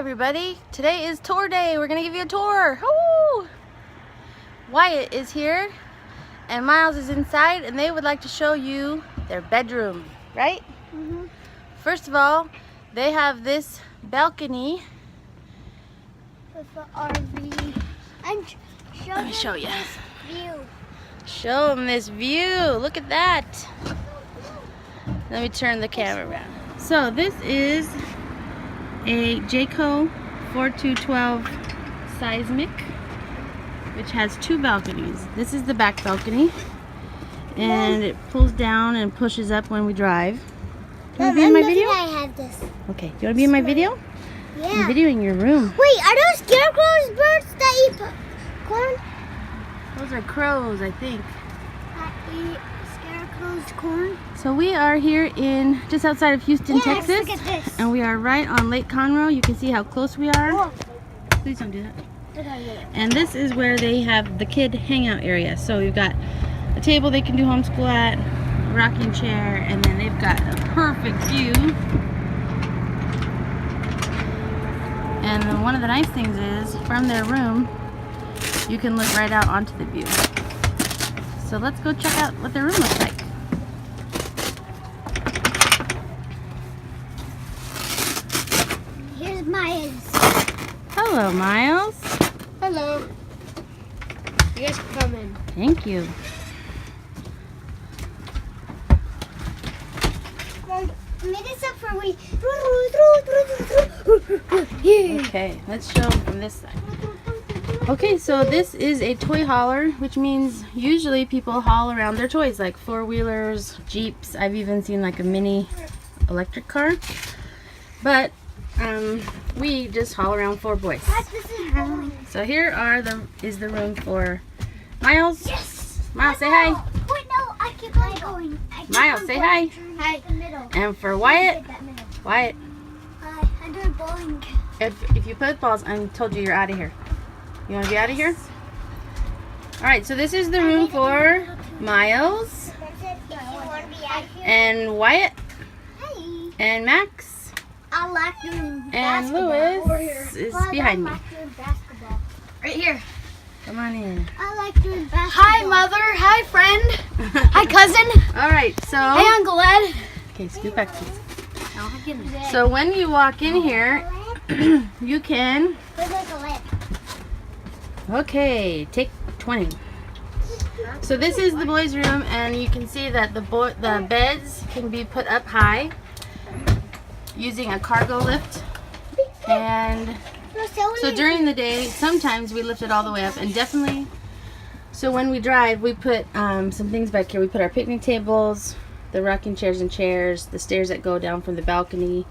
everybody, today is tour day. We're gonna give you a tour. Woo! Wyatt is here and Miles is inside and they would like to show you their bedroom, right? Mm-hmm. First of all, they have this balcony With the RV. And Let me show you. View. Show them this view. Look at that. Let me turn the camera around. So this is a Jayco 4212 seismic, which has two balconies. This is the back balcony, and it pulls down and pushes up when we drive. Do you want to be in my video? I have this. Okay. Do you want to be in my video? Yeah. I'm videoing your room. Wait, are those scarecrows birds that eat corn? Those are crows, I think. That eat scarecrows corn? So we are here in just outside of Houston, Yes, Texas. look at this. And we are right on Lake Conroe. You can see how close we are. Oh, Please don't do that. look at it. And this is where they have the kid hangout area. So we've got a table they can do homeschool at, a rocking chair, and then they've got a perfect view. And one of the nice things is, from their room, you can look right out onto the view. So let's go check out what their room looks like. Here's Maya's. Hello, Miles. Hello. You guys can come in. Thank you. Made this up for we. Okay, let's show them from this side. Okay, so this is a toy hauler, which means usually people haul around their toys, like four-wheelers, Jeeps. I've even seen like a mini electric car. But we just haul around for boys. So here is the room for Miles. Yes. Miles, say hi. Wait, no, I keep on going. Miles, say hi. Hi. And for Wyatt, Wyatt, I'm doing bowling. if you put balls, I told you you're out of here. You want to be out of here? All right, so this is the room for Miles and Wyatt Hey. and Max, I like doing and basketball. Lewis is behind me. I like doing basketball. Right here. Come on in. I like doing basketball. Hi, Mother. Hi, friend. Hi, cousin. All right, so Hey, Uncle Ed. okay, scoot back, please. So when you walk in here, you can. Where's my lip? Okay, take 20. So this is the boys' room, and you can see that the beds can be put up high using a cargo lift. And so during the day, sometimes we lift it all the way up, and definitely. So when we drive, we put some things back here. We put our picnic tables, the rocking chairs and chairs, the stairs that go down from the balcony,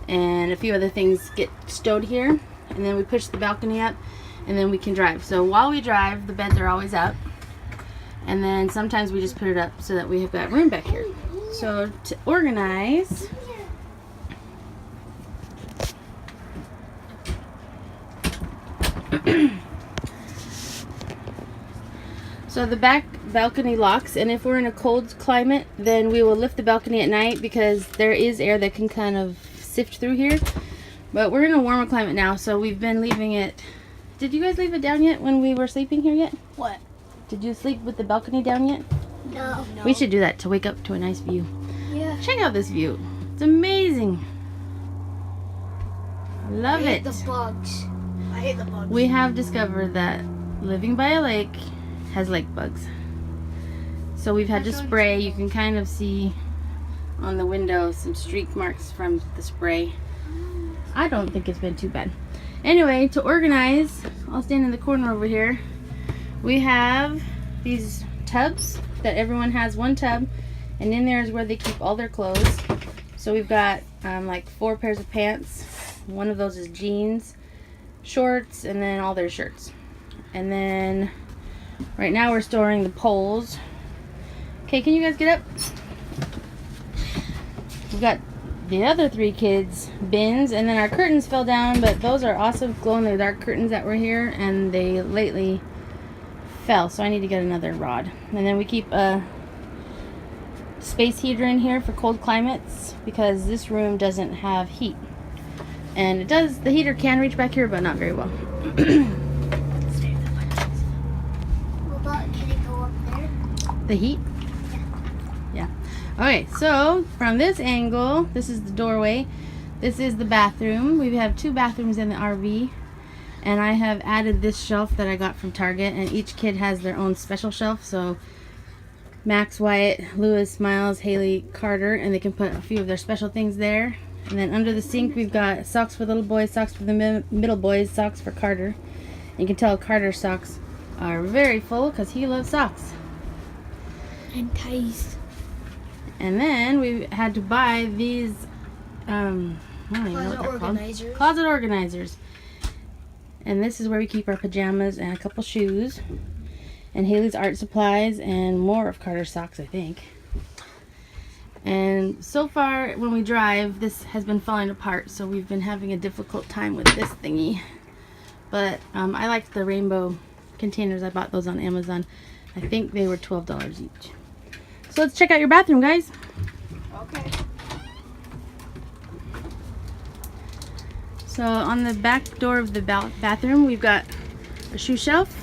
and a few other things get stowed here. And then we push the balcony up, and then we can drive. So while we drive, the beds are always up, and then sometimes we just put it up so that we have got room back here. So to organize, so the back balcony locks, and if we're in a cold climate, then we will lift the balcony at night because there is air that can kind of sift through here. But we're in a warmer climate now, so we've been leaving it. Did you guys leave it down yet when we were sleeping here yet? What? Did you sleep with the balcony down yet? No. We should do that to wake up to a nice view. Yeah. Check out this view. It's amazing. Love I hate it. the bugs. I hate the bugs. We have discovered that living by a lake has lake bugs. So we've had to spray. You can kind of see on the window some streak marks from the spray. I don't think it's been too bad. Anyway, to organize, I'll stand in the corner over here. We have these tubs that everyone has one tub, and in there is where they keep all their clothes. So we've got like 4 pairs of pants. One of those is jeans, shorts, and then all their shirts. And then right now we're storing the poles. Okay, can you guys get up? We've got the other 3 kids' bins, and then our curtains fell down, but those are awesome glow-in-the-dark curtains that were here, and they lately fell, so I need to get another rod. And then we keep a space heater in here for cold climates because this room doesn't have heat. And it does, the heater can reach back here, but not very well. Can it go up there? The heat? Yeah. Okay, so from this angle, this is the doorway. This is the bathroom. We have 2 bathrooms in the RV. And I have added this shelf that I got from Target. And each kid has their own special shelf. So Max, Wyatt, Lewis, Miles, Haleigh, Carter. And they can put a few of their special things there. And then under the sink, we've got socks for little boys, socks for the middle boys, socks for Carter. You can tell Carter's socks are very full because he loves socks. And ties. And then we had to buy these I don't even know what they're organizers. called. Closet organizers. And this is where we keep our pajamas and a couple shoes. And Haleigh's art supplies and more of Carter's socks, I think. And so far when we drive, this has been falling apart, so we've been having a difficult time with this thingy. But I liked the rainbow containers. I bought those on Amazon. I think they were $12 each. So let's check out your bathroom, guys. Okay. So on the back door of the bathroom, we've got a shoe shelf.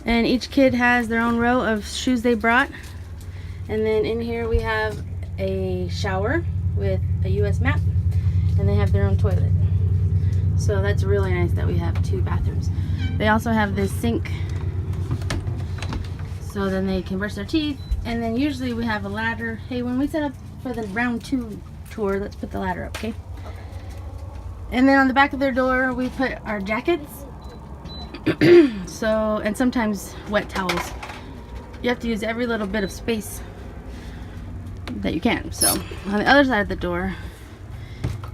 And each kid has their own row of shoes they brought. And then in here we have a shower with a US map. And they have their own toilet. So that's really nice that we have 2 bathrooms. They also have this sink, so then they can brush their teeth. And then usually we have a ladder. Hey, when we set up for the round 2 tour, let's put the ladder up, okay? And then on the back of their door, we put our jackets. So, and sometimes wet towels. You have to use every little bit of space that you can. So on the other side of the door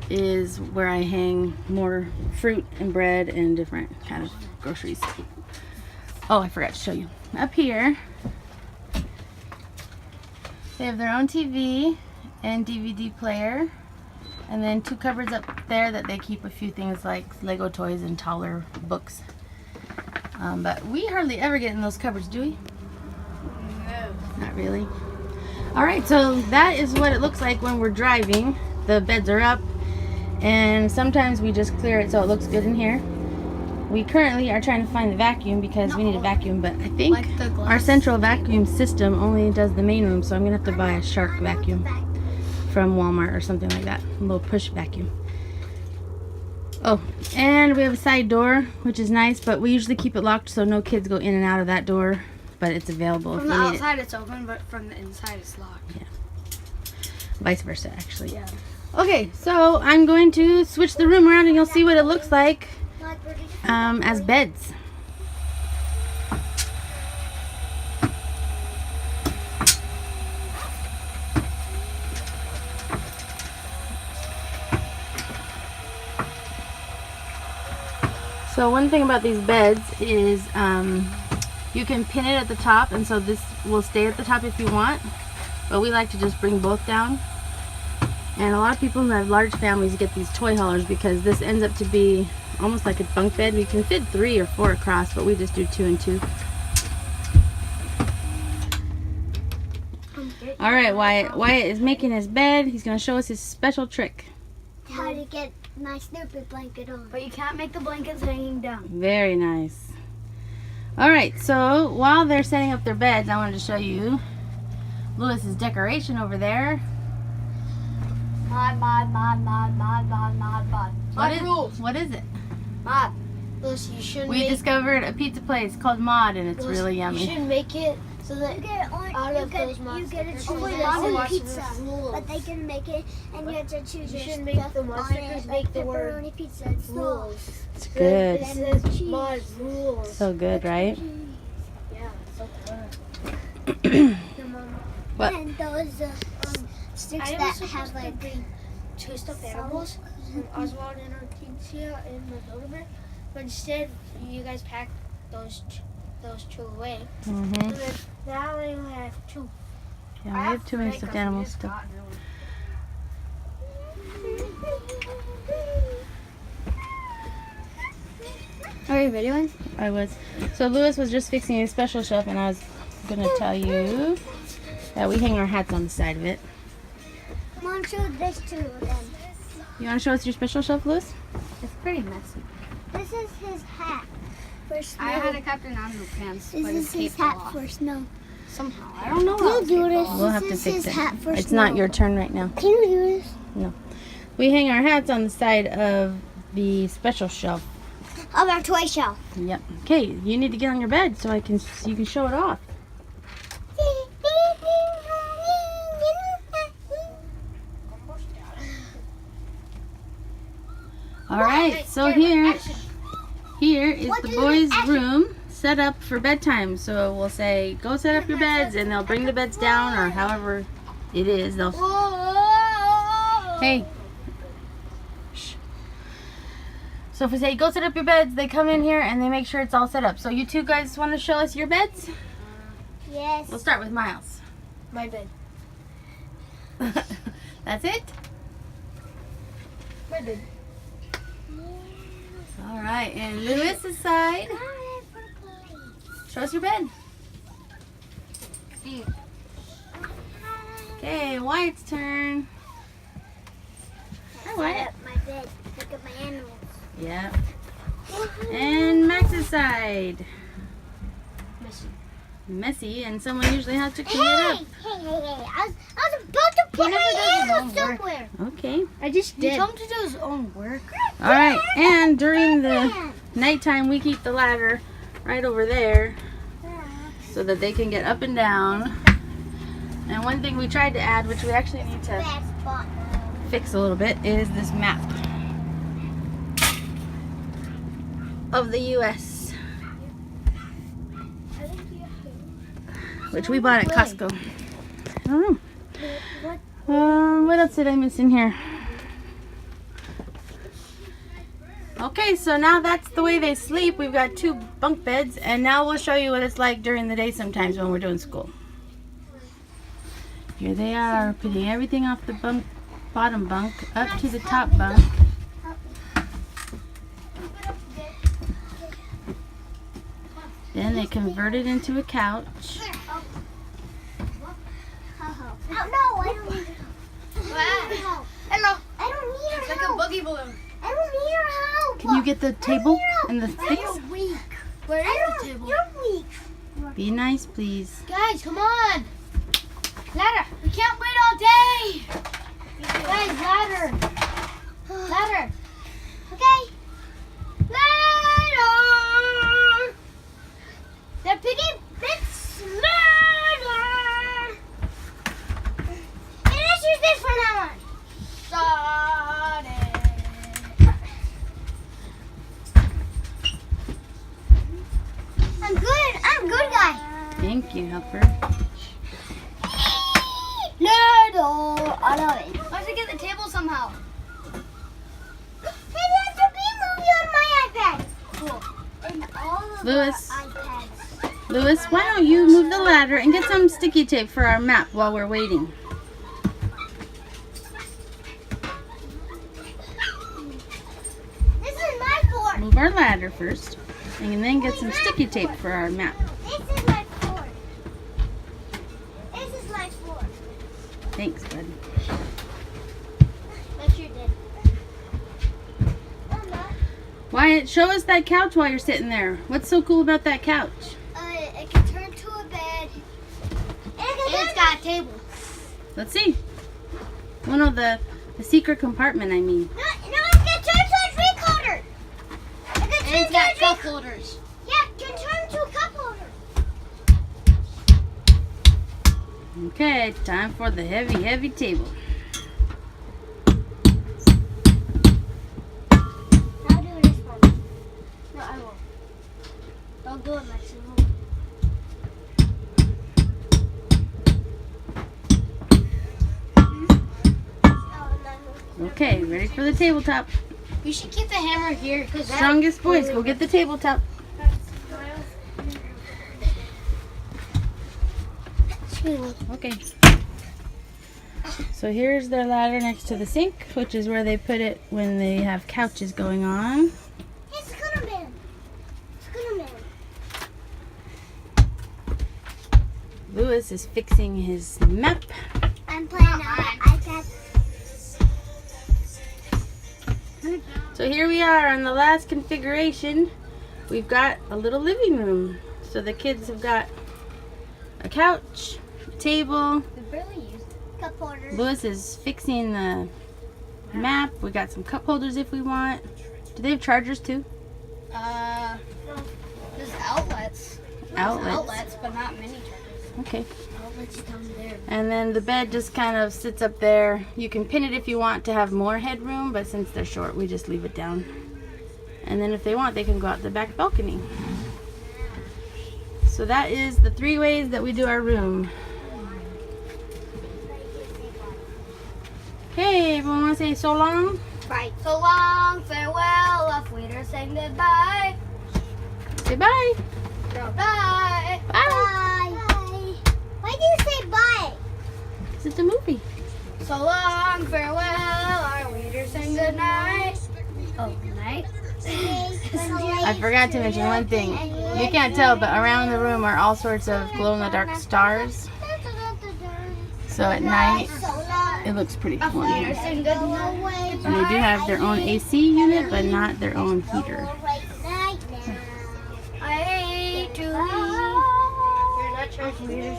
is where I hang more fruit and bread and different kind of groceries. Oh, I forgot to show you. Up here, they have their own TV and DVD player. And then 2 cupboards up there that they keep a few things like Lego toys and taller books. But we hardly ever get in those cupboards, do we? No. Not really. Alright, so that is what it looks like when we're driving. The beds are up. And sometimes we just clear it so it looks good in here. We currently are trying to find the vacuum because we need a vacuum. But I think our central vacuum system only does the main room. So I'm going to have to buy a Shark vacuum from Walmart or something like that. A little push vacuum. Oh, and we have a side door, which is nice, but we usually keep it locked so no kids go in and out of that door. But it's available From if the you need outside it's open, but from the inside it's locked. Yeah. Vice versa, actually. Yeah. Okay, so I'm going to switch the room around and you'll see what it looks like as beds. So one thing about these beds is you can pin it at the top, and so this will stay at the top if you want, but we like to just bring both down. And a lot of people who have large families get these toy haulers because this ends up to be almost like a bunk bed. We can fit 3 or 4 across, but we just do 2 and 2. Alright, Wyatt is making his bed. He's going to show us his special trick. How to get my Snoopy blanket on. But you can't make the blankets hanging down. Very nice. Alright, so while they're setting up their beds, I wanted to show you Lewis's decoration over there. Mod. What is it? Mod. Listen, you shouldn't We make discovered a pizza place called Mod, and it's really You yummy. should make it so that You get out of those you get a monsters, choose only your Mom own watches pizza, rules. but they can make it, and you have to choose You your shouldn't make stuff the on monsters it, make like the word pepperoni pizza. It's rules. It's good. It says mod rules. So good, right? Yeah, so good. What? And those sticks I that was supposed have to like bring 2 stuffed animals from Oswald and Hortensia and my daughter bear, but instead you guys packed those 2 away. Mm-hmm. And then now I only have 2. Yeah, we have too many stuffed animals still. Are you videoing? I was. So Lewis was just fixing a special shelf, and I was gonna tell you that we hang our hats on the side of it. Mom showed this too then. You want to show us your special shelf, Lewis? It's pretty messy. This is his hat for snow. I had a Captain Underpants, This but is his cape his fell hat off. for snow. Somehow. I don't know Can how you his do cape this? fell We'll off. have to This fix is it. his hat for It's snow. not your turn right now. Can you do this? No. We hang our hats on the side of the special shelf. Of our toy shelf. Yep. Okay, you need to get on your bed so you can show it off. All right. So here is What the do boys' action? room set up for bedtime. So we'll say, go set up your beds, and they'll bring the beds down, or however it is. They'll. Hey. Shh. So if we say, go set up your beds, they come in here and they make sure it's all set up. So you two guys want to show us your beds? Yes. We'll start with Miles. My bed. That's it? My bed. All right, and Lewis's side. Show us your bed. Okay, Wyatt's turn. Hi, Wyatt. My bed. Look at my animals. Yeah. And Max's side. Messy, and someone usually has to clean it up. Hey. I was about to put my animals somewhere. Okay. I just He did. told him to do his own work. All right, and during the nighttime, we keep the ladder right over there so that they can get up and down. And one thing we tried to add, which we actually need to Bad spot. fix a little bit, is this map of the U.S., which we bought at Costco. I don't know. What else did I miss in here? Okay, so now that's the way they sleep. We've got 2 bunk beds, and now we'll show you what it's like during the day sometimes when we're doing school. Here they are, putting everything off the bottom bunk up to the top bunk. Then they convert it into a couch. Oh, no, I don't need help. Hello. I don't need her It's like a help. boogie balloon. I don't need her help. Can you get the table and the sticks? You're weak. Where is I the don't, table? you're weak. Be nice, please. Guys, come on. Ladder. We can't wait all day. Guys, ladder. Ladder. Okay. Ladder. They're picking bits. Ladder. And let's use this for now on. Started. I'm good, guy. Thank you, helper. Ladder. I love it. Let's get the table somehow. Hey, there's a B-movie on my iPad. Cool. And all of Lewis. our iPads. Lewis, why don't you move the ladder and get some sticky tape for our map while we're waiting? This is my fort. Move our ladder first, and then get some sticky tape for our map. This is my fort. This is my fort. Thanks, buddy. That's your dad. Wyatt, show us that couch while you're sitting there. What's so cool about that couch? It can turn to a bed. And It's got a table. Let's see. Oh no, the secret compartment, I mean. No, it can turn to a drink holder. It can turn And it's to got a drink cup holders. Yeah, it can turn to a cup holder. Okay, time for the heavy, heavy table. I'll do this one. No, I won't. Don't do it, Maxine. Okay, ready for the tabletop. You should keep the hammer here because Strongest boys, go get the tabletop. Okay. So here's their ladder next to the sink, which is where they put it when they have couches going on. It's gonna be. It's gonna be. Lewis is fixing his map. I'm playing on my iPad. So here we are on the last configuration. We've got a little living room. So the kids have got a couch, a table. We barely used Cup holders. Lewis is fixing the map. We got some cup holders if we want. Do they have chargers too? There's outlets. Outlets. But not mini chargers. Okay. Outlets down there. And then the bed just kind of sits up there. You can pin it if you want to have more headroom, but since they're short, we just leave it down. And then if they want, they can go out the back balcony. So that is the 3 ways that we do our room. Okay, everyone want to say so long? Bye. So long, farewell, auf Wiedersehen, goodbye. Say bye. No, bye. Bye. Bye. Why do you say bye? This is the movie. So long, farewell, auf Wiedersehen, good night. Oh, night. I forgot to mention one thing. You can't tell, but around the room are all sorts of glow-in-the-dark stars. So at night, it looks pretty Auf cool. Wiedersehen, good night. And they do have their own AC unit, but not their own heater. I hate to leave. You're not charging me.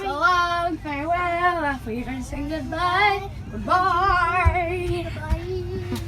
So long, farewell, auf Wiedersehen, goodbye. Goodbye. Bye.